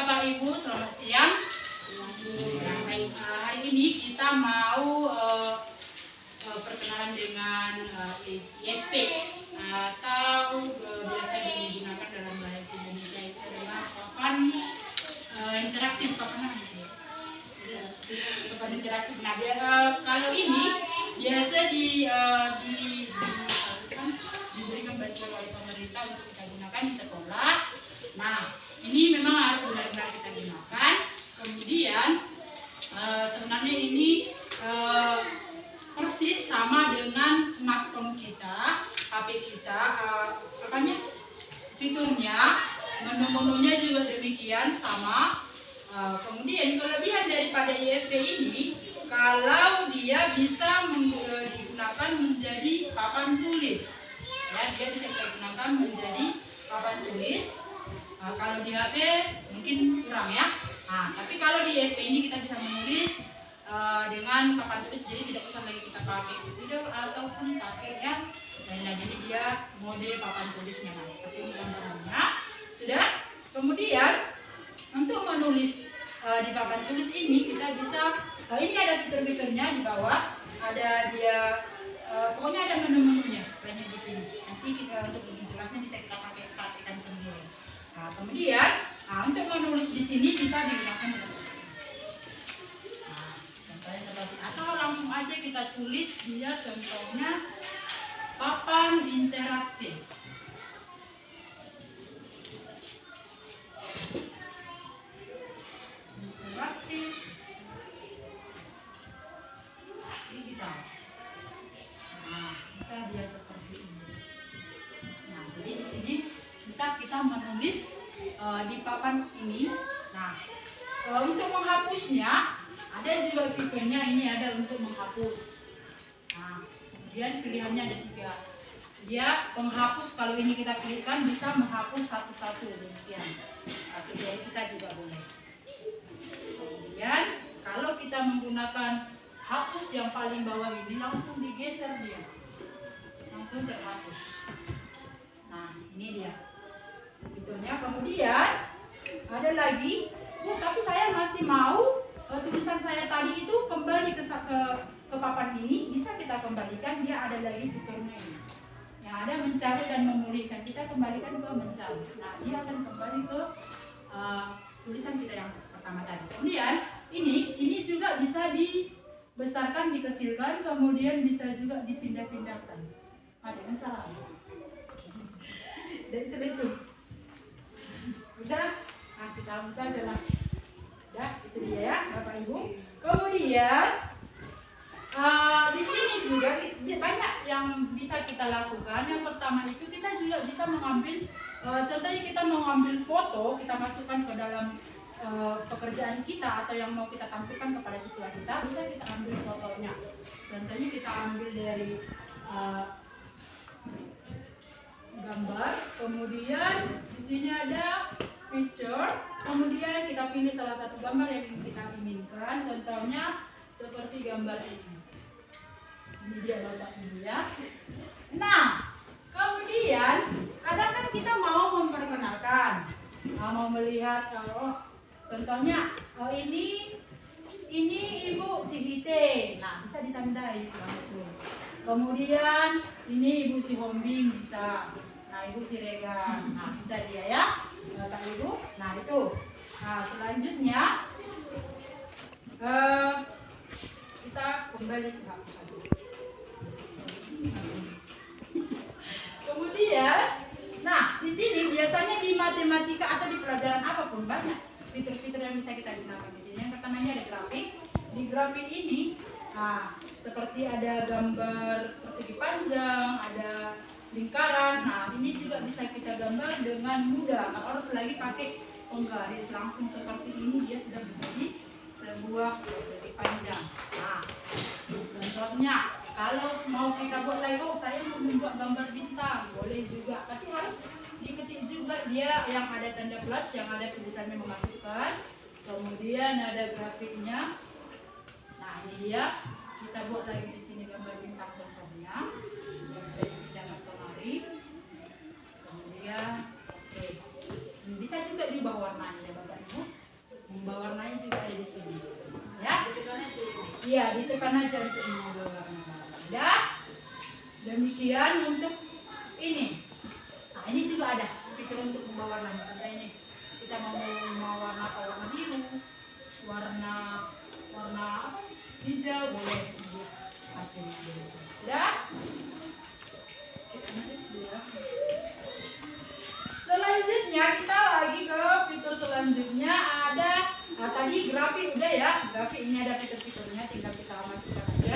Bapak Ibu, selamat siang. Baik, hari ini kita mau perkenalan dengan IFP atau biasa digunakan dalam bahasa Indonesia itu adalah papan interaktif, papan interaktif. Nah, kalau ini biasa diberikan bantuan oleh pemerintah untuk kita gunakan di sekolah. Nah, ini memang harus benar-benar kita gunakan. Kemudian sebenarnya ini persis sama dengan smartphone kita, HP kita, fiturnya, menu-menunya juga demikian sama. Kemudian kelebihan daripada IFP ini, kalau dia bisa digunakan menjadi papan tulis, ya, dia bisa digunakan menjadi papan tulis. Kalau di HP mungkin kurang ya. Tapi kalau di IFP ini kita bisa menulis dengan papan tulis, jadi tidak usah lagi kita pakai spidol ataupun pakai yang lain. Jadi dia mode papan tulisnya, seperti ini gambarannya. Sudah. Kemudian untuk menulis di papan tulis ini kita bisa, ini ada fitur-fiturnya di bawah, ada dia pokoknya ada menu-menunya banyak di sini. Nanti kita untuk lebih jelasnya bisa kita praktekkan sendiri. Kemudian untuk menulis di sini bisa digunakan contohnya seperti, atau langsung aja kita tulis dia, contohnya papan interaktif. Digital. Bisa dia seperti ini. Jadi di sini bisa kita menulis di papan ini. Untuk menghapusnya ada juga fiturnya, ini ada untuk menghapus. Kemudian pilihannya ada 3. Dia penghapus, kalau ini kita klikkan bisa menghapus satu-satu demikian. Atau jadi kita juga boleh. Kemudian kalau kita menggunakan hapus yang paling bawah ini, langsung digeser dia, langsung terhapus. Ini dia fiturnya. Kemudian ada lagi, tapi saya masih mau tulisan saya tadi itu kembali ke papan ini, bisa kita kembalikan. Dia ada lagi fiturnya ini, yang ada mencari dan memulihkan. Kita kembalikan ke mencari. Dia akan kembali ke tulisan kita yang pertama tadi. Kemudian ini juga bisa dibesarkan, dikecilkan, kemudian bisa juga dipindah-pindahkan. Ada salah. Dan itu udah, kita hapus saja lah. Udah, itu dia ya Bapak Ibu. Kemudian di sini juga banyak yang bisa kita lakukan. Yang pertama itu kita juga bisa mengambil, contohnya kita mengambil foto, kita masukkan ke dalam pekerjaan kita atau yang mau kita tampilkan kepada siswa kita, bisa kita ambil fotonya. Contohnya kita ambil dari gambar, kemudian di sini ada picture, kemudian kita pilih salah satu gambar yang kita inginkan. Contohnya seperti gambar ini. Ini dia Bapak Ibu ya. Kemudian kadang kan kita mau memperkenalkan, mau melihat, contohnya ini Ibu Sibite, bisa ditandai langsung. Kemudian ini Ibu Si Hombing bisa. Ibu Si Regan, bisa dia ya Bapak Ibu. Itu. Selanjutnya kita kembali ke hapus. Kemudian, di sini biasanya di matematika atau di pelajaran apapun banyak fitur-fitur yang bisa kita gunakan di sini. Yang pertamanya ada grafik. Di grafik ini, seperti ada gambar persegi panjang, ada lingkaran. Ini juga bisa kita gambar dengan mudah. Tak harus lagi pakai penggaris, langsung seperti ini dia sudah menjadi sebuah persegi panjang. Contohnya, kalau mau kita buat lagi, saya mau membuat gambar bintang, boleh juga. Tapi harus diketik juga dia yang ada tanda plus, yang ada tulisannya memasukkan. Kemudian ada grafiknya. Ini dia. Kita buat lagi di sini gambar bintang contohnya. Yang bisa dipindahkan kemari. Kemudian, bisa juga diubah warnanya ya Bapak Ibu. Mengubah warnanya juga ada di sini. Ya, iya, ditekan aja untuk mengubah warna. Ya, demikian untuk ini. Nah, ini juga ada fitur untuk mengubah warna. Contohnya ini, kita mau warna apa? Warna biru, warna apa? Hijau, boleh. Hasilnya dulu. Sudah? Selanjutnya kita lagi ke fitur selanjutnya ada tadi grafik udah ya, grafik ini ada fitur-fiturnya, tinggal kita masukkan aja.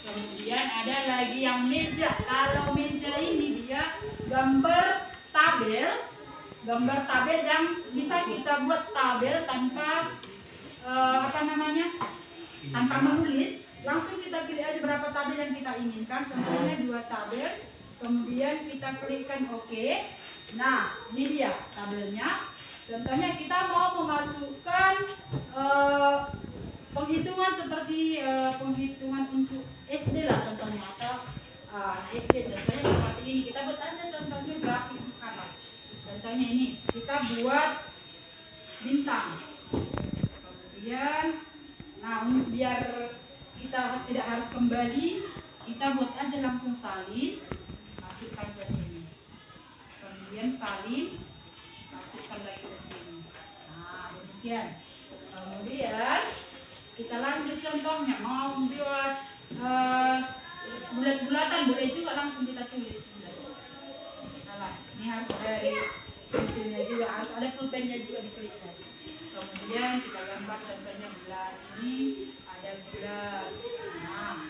Kemudian ada lagi yang meja. Kalau meja ini dia gambar tabel yang bisa kita buat tabel tanpa tanpa menulis. Langsung kita pilih aja berapa tabel yang kita inginkan. Contohnya 2 tabel. Kemudian kita klikkan OK. Nah, ini dia tabelnya. Contohnya kita mau memasukkan penghitungan seperti penghitungan untuk SD lah contohnya, atau SD contohnya seperti ini. Kita buat aja contohnya grafik apa. Contohnya ini kita buat bintang. Kemudian, nah biar kita tidak harus kembali, kita buat aja langsung salin, masukkan ke sini. Kemudian salin, masukkan lagi ke sini. Nah, demikian. Kemudian kita lanjut contohnya, mau buat bulat-bulatan boleh juga, langsung kita tulis. Salah, ini harus dari pensilnya juga, harus ada pulpennya juga diklik tadi. Kemudian kita gambar contohnya bulat, ini ada bulat. Nah,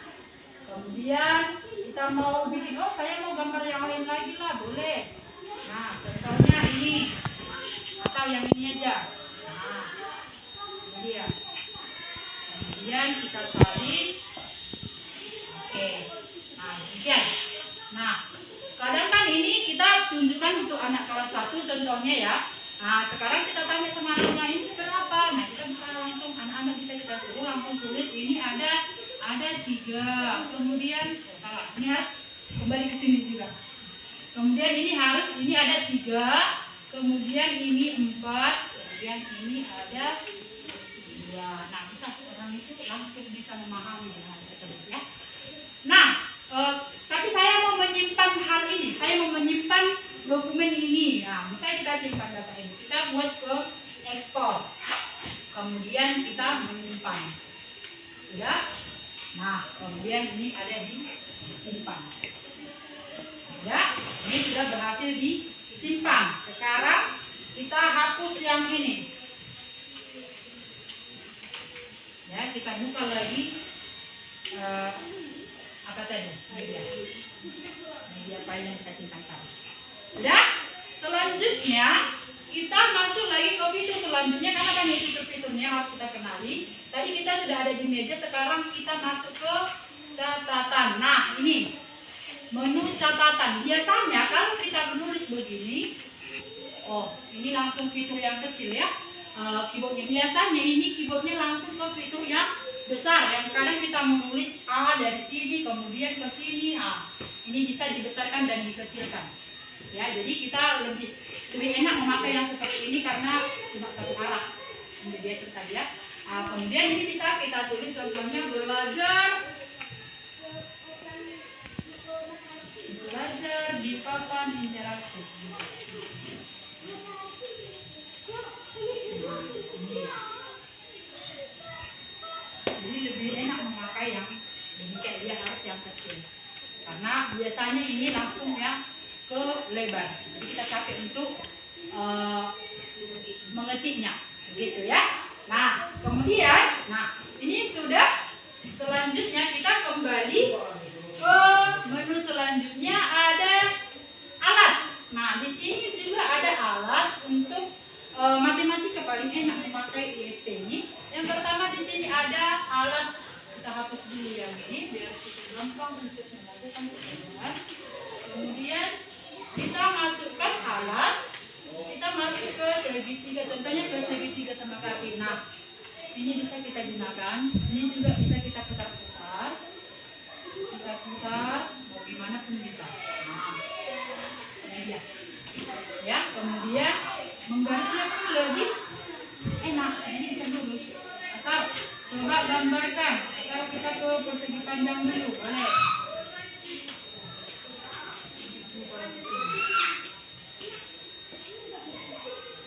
kemudian kita mau bikin, saya mau gambar yang lain lagi lah, boleh. Nah, contohnya ini atau yang ini aja. Nah, ini dia. Kemudian kita salin. Oke. Nah, demikian. Nah, kadang kan ini kita tunjukkan untuk anak kelas 1 contohnya ya. Nah, sekarang kita tanya sama anaknya ini berapa. Nah, kita bisa langsung, anak-anak bisa kita suruh langsung tulis ini ada 3. Kemudian salah. Ini harus kembali ke sini juga. Kemudian ini ada 3. Kemudian ini 4. Kemudian ini ada 2. Nah, bisa orang itu langsung bisa memahami hal tersebut ya. Nah, tapi saya mau menyimpan hal ini. Saya mau menyimpan dokumen ini. Nah, bisa kita simpan data ini. Kita buat ke ekspor. Kemudian kita menyimpan. Sudah? Nah, kemudian ini ada disimpan. Ya, ini sudah berhasil disimpan. Sekarang kita hapus yang ini. Ya, kita buka lagi apa tadi? Media file yang kita simpan. Sudah? Selanjutnya kita masuk lagi ke fitur selanjutnya, karena kan ini fitur-fiturnya harus kita kenali. Tadi kita sudah ada di meja, sekarang kita masuk ke catatan. Nah, ini menu catatan. Biasanya kalau kita menulis begini, ini langsung fitur yang kecil ya. Keyboardnya biasanya ini keyboardnya langsung ke fitur yang besar. Yang kadang kita menulis A dari sini kemudian ke sini. Ini bisa dibesarkan dan dikecilkan. Ya, jadi kita lebih enak memakai yang seperti ini karena cuma satu arah. Kemudian kita lihat. Kemudian ini bisa kita tulis contohnya belajar di papan interaktif. Jadi lebih enak memakai yang demikian, dia harus yang kecil. Karena biasanya ini langsung ya ke lebar. Jadi kita capek untuk mengetiknya, begitu ya. Nah, kemudian, ini sudah. Selanjutnya kita kembali ke menu selanjutnya, ada alat. Nah, di sini juga ada alat untuk matematika, paling enak memakai IFP ini. Yang pertama di sini ada alat, kita hapus dulu yang ini biar kita gampang untuk melakukan pekerjaan. Kemudian kita masukkan alat, kita masuk ke segitiga, contohnya ke segitiga sama kaki. Nah, ini bisa kita gunakan, ini juga bisa kita putar-putar, mau gimana pun bisa. Nah, ini dia. Ya, kemudian menggarisnya pun lebih enak. Nah, ini bisa lurus. Atau coba gambarkan. Atau kita ke persegi panjang dulu, boleh.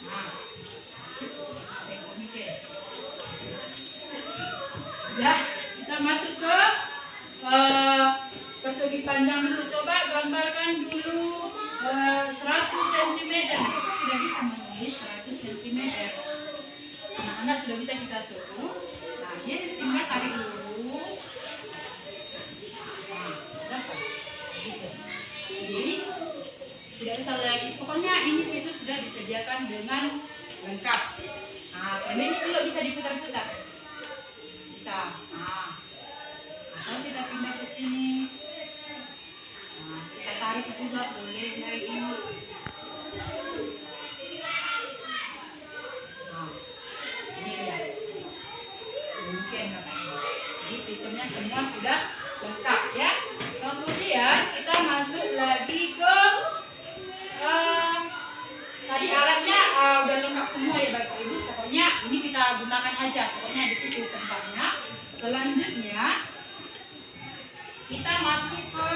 Nah, tengok mikir. Ya, kita masuk ke persegi panjang dulu. Coba gambarkan dulu 100 cm. Sudah bisa menulis 100 cm. Anak-anak sudah bisa kita suruh. Nah, ini tinggal tarik lurus. Nah, sudah pas. Gitu. Jadi tidak usah lagi. Pokoknya ini itu sudah disediakan dengan lengkap. Nah, ini juga bisa diputar-putar. Bisa. Nah, atau kita pindah ke sini. Nah, kita tarik juga boleh dari ini. Nah, ini dia. Demikian Bapak Ibu. Jadi fiturnya semua sudah lengkap ya. Kemudian kita masuk lagi ke tadi alatnya udah lengkap semua ya Bapak Ibu. Pokoknya ini kita gunakan aja. Pokoknya di situ tempatnya. Selanjutnya kita masuk ke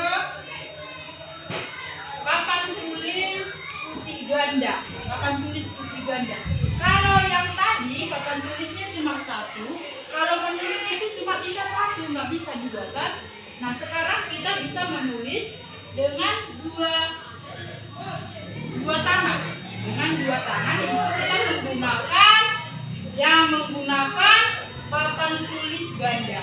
papan tulis putih ganda. Papan tulis putih ganda. Kalau yang tadi papan tulisnya cuma satu, kalau menulisnya itu cuma bisa satu, nggak bisa dua kan? Nah sekarang kita bisa menulis dengan dua tangan. Dengan dua tangan itu kita menggunakan papan tulis ganda.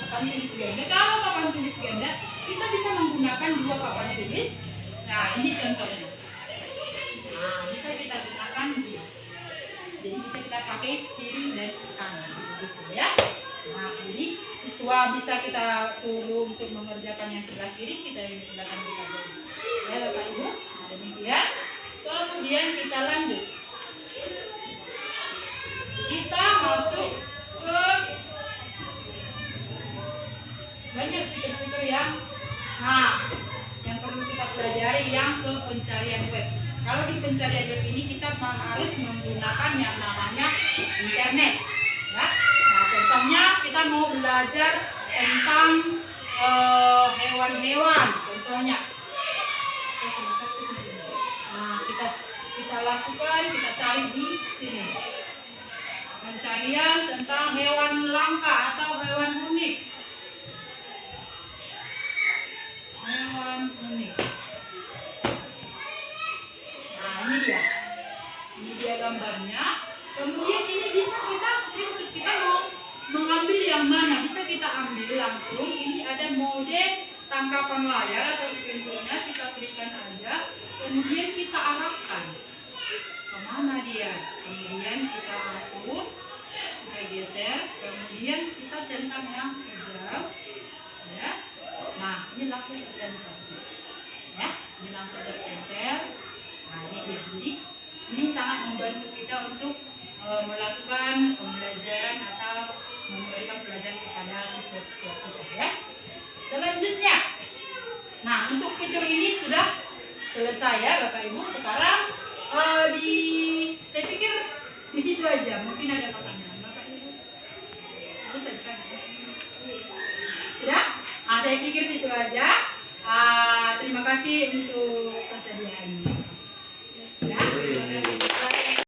Papan tulis ganda. Kalau papan tulis ganda kita bisa menggunakan dua papan tulis. Nah ini contohnya. Nah bisa kita gunakan dua. Jadi bisa kita pakai kiri dan kanan gitu ya. Nah jadi siswa bisa kita suruh untuk mengerjakan yang sebelah kiri, kita yang sebelah kanan bisa jadi. Ya Bapak Ibu. Nah demikian. Kemudian kita lanjut. Kita masuk ke banyak fitur-fitur yang perlu kita pelajari yang ke pencarian web. Kalau di pencarian web ini kita harus menggunakan yang namanya internet. Ya. Nah, contohnya kita mau belajar tentang hewan-hewan. Contohnya, nah kita lakukan, kita cari di sini. Pencarian tentang hewan langka atau hewan unik. Hewan unik. Nah ini dia gambarnya. Kemudian ini bisa kita mau mengambil yang mana, bisa kita ambil langsung. Ini ada mode tangkapan layar atau screenshotnya, kita klikkan aja. Kemudian kita arahkan kemana dia. Kemudian kita atur, kita geser. Kemudian kita centang yang hijau. Ya. Nah ini langsung tertempel. Ya, ini langsung tertempel. Nah ini dia. Jadi ini sangat membantu kita untuk melakukan pembelajaran atau memberikan pelajaran kepada siswa-siswa kita ya. Selanjutnya, nah untuk fitur ini sudah selesai ya Bapak Ibu. Sekarang di